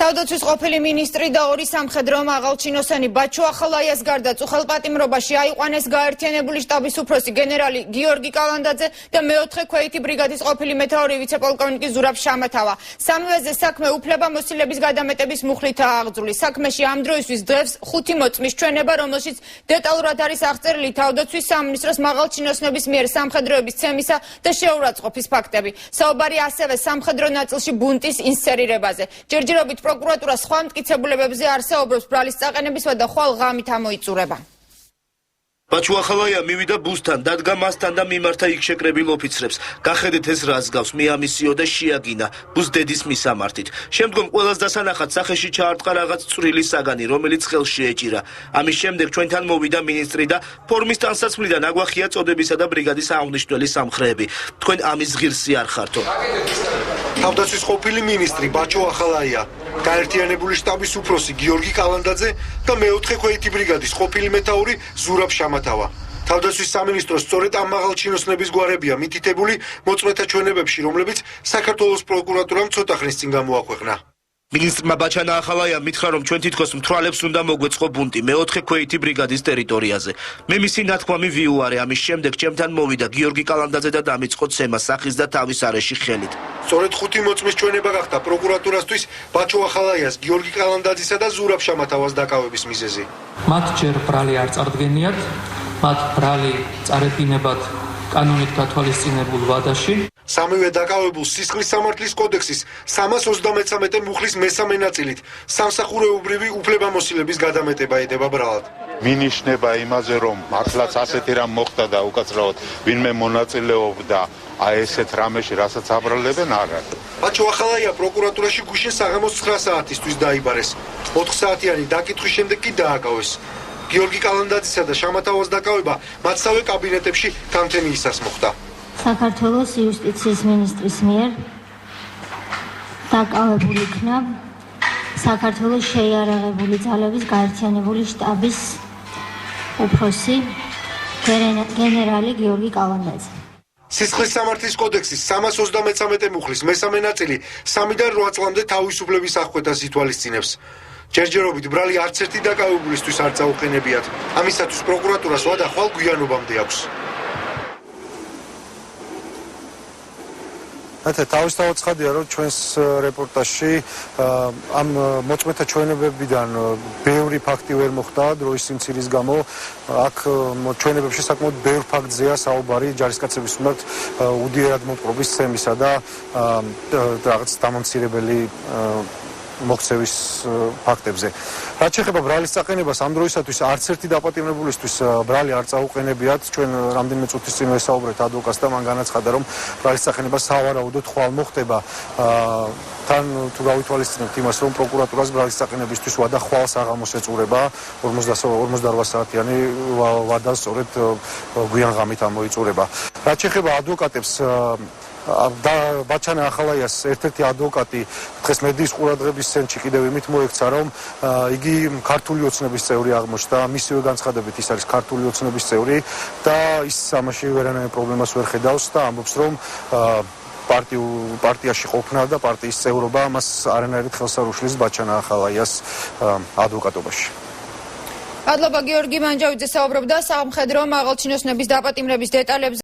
თავდაცვის ყოფილი მინისტრი და ორი სამხედრო მაღალჩინოსანი ბაჩო ახალაიას გარდა წუხელ პატიმრობაში აიყვანეს გაერთიანებული შტაბის უფროსი გენერალი გიორგი კალანდაძე და მეოთხე ქვეითი ბრიგადის ყოფილი მეთაური ვიცე-პოლკოვნიკი ზურაბ შამათავა. სამივეზე საქმე უფლებამოსილების გადამეტების მუხლითაა აღძრული. საქმეში ამ დროისთვის დღეს 5 მოწმის ჩვენება, რომელშიც დეტალურად არის აღწერილი თავდაცვის სამინისტროს მაღალჩინოსნების მიერ სამხედროების ცემისა და შეურაცხყოფის ფაქტები. საუბარი ასევე სამხედრო ნაწილში ბუნტის ინსცენირებაზე. ჯერჯერობით პროკურატურა სხვა მტკიცებულებებზე არსაუბრობს ბრალის წაყენებისა და ხვალ ღამით ამოიწურება. ბაჩო ახალაია მივიდა ბუსთან, დადგა მასთან და მიმართა იქ შეკრებილ ოფიცრებს. გახედეთ ეს რას გავს, მიამისიო და შეაგინა ბუს დედის მისამართით. შემდგომ ყველას დასანახად სახეში ჩაარტყა რაღაც წვრილი საგანი, რომელიც ხელში ეჭირა. ამის შემდეგ ჩვენთან მოვიდა მინისტრი და ფორმის ტანსაცმლიდან აგვახია წოდებისა და ბრიგადის აღნიშნული სამხრეები. თქვენ ამის ღირსი არ ხართო. თავდაცვის ყოფილი მინისტრი ბაჩო ახალაია, გაერთიანებული შტაბის უფროსი გიორგი კალანდაძე და მეოთხე ქვეითი ბრიგადის ყოფილი მეთაური ზურაბ შამათავა. თავდაცვის სამინისტროს სწორედ ამ მაღალჩინოსნების გვარებია მითითებული მოწმეთა ჩვენებებში, რომლებიც საქართველოს პროკურატურამ ცოტა ხნის წინ გამოაქვეყნა. მინისტრმა ბაჩანა ახალაიამ მითხრა, რომ ჩვენ თითქოს მთვრალებს უნდა მოგვეწყო ბუნტი მეოთხე ქვეითი ბრიგადის ტერიტორიაზე. მე მისი ნათქვამი ვიუარე, ამის შემდეგ ჩემთან მოვიდა გიორგი კალანდაძე და დამიწყო ცემა სახის და თავის არეში ხელით. სწორედ 5 მოწმის ჩვენება გახდა პროკურატურასთვის ბაჩო ახალაიას, გიორგი კალანდაძისა და ზურაბ შამათავას დაკავების მიზეზი. მათ ჯერ ბრალი არ წარდგენიათ, მათ ბრალი წარედინებათ კანონით გათვალისწინებულ ვადაში. სამივე დაკავებულ სისხლის სამართლის კოდექსის 333 მუხლის მესამე ნაწილით სამსახურეობრივი უფლებამოსილების გადამეტება ედება ბრალად. მინიშნება იმაზე, რომ მართლაც ასეთი რამ მოხდა და უკაცრავად ვინმე მონაწილეობდა ესეთ რამეში, რასაც აბრალებენ, არ არის. ბაჩო ახალაია პროკურატურაში გუშინ საღამოს 9 საათისთვის დაიბარეს. 4 საათიანი დაკითხვის შემდეგ კი დააკავეს. გიორგი კალანდაძისა და შამათავას დაკავება მათსავე კაბინეტებში თამთენიისას მოხდა. საქართველოს იუსტიციის მინისტრის მიერ დაკავებული იქნა საქართველოს შეიარაღებული ძალების გაერთიანებული შტაბის უფროსი გენერალი გიორგი კალანდაძე. სისხლის სამართლის კოდექსის 333 მუხლის მესამე ნაწილი 3-დან 8 წლამდე თავისუფლების აღკვეთას ითვალისწინებს. ჯერჯერობით ბრალი არც ერთი დაკავებულისთვის არ წაუყენებიათ. ამისათვის პროკურატურას ვადა ხვალ გვიანობამდე აქვს. თავისთავად ცხადია, რომ ჩვენს რეპორტაჟში ამ მოწმეთა ჩვენებებიდან ბევრი ფაქტი ვერ მოხდა დროის სიმცირის გამო. აქ ჩვენებებში საკმაოდ ბევრ ფაქტზეა საუბარი ჯარისკაცების მიმართ უდიერად მოპყრობის ცემისა და რაღაც დამამცირებელი მოქცევის ფაქტებზე. რაც შეეხება ბრალის წაყენებას, ამ დროისათვის არც ერთი დაპატიმრებულისთვის ბრალი არ წაუყენებიათ. ჩვენ რამდენიმე წუთის წინ ვესაუბრეთ ადვოკატს და მან განაცხადა, რომ ბრალის წაყენება სავარაუდოდ ხვალ მოხდება. თან თუ გავითვალისწინებთ იმას, რომ პროკურატურას ბრალის წაყენებისთვის ვადა ხვალ საღამოს ეწურება 48 საათიანი ვადა სწორედ გვიან ღამით ამოიწურება. რაც შეეხება ადვოკატებს, და ბაჩანა ახალაიას ერთ-ერთი ადვოკატი დღეს მედიის ყურადღების ცენტრში კიდევ იმით მოექცა, რომ იგი ქართული ოცნების წევრი აღმოჩნდა, მისივე განცხადებით ის არის ქართული ოცნების წევრი და ის ამაში ვერანაირ პრობლემას ვერ ხედავს და ამბობს, რომ პარტიაში ყოფნა და პარტიის წევრობა მას არანაირად ხელს არ უშლის ბაჩანა ახალაიას ადვოკატობაში. მადლობა გიორგი მანჯავიძე საუბრობდა სამხედრო მაღალჩინოსნების დაპატიმრების დეტალებზე.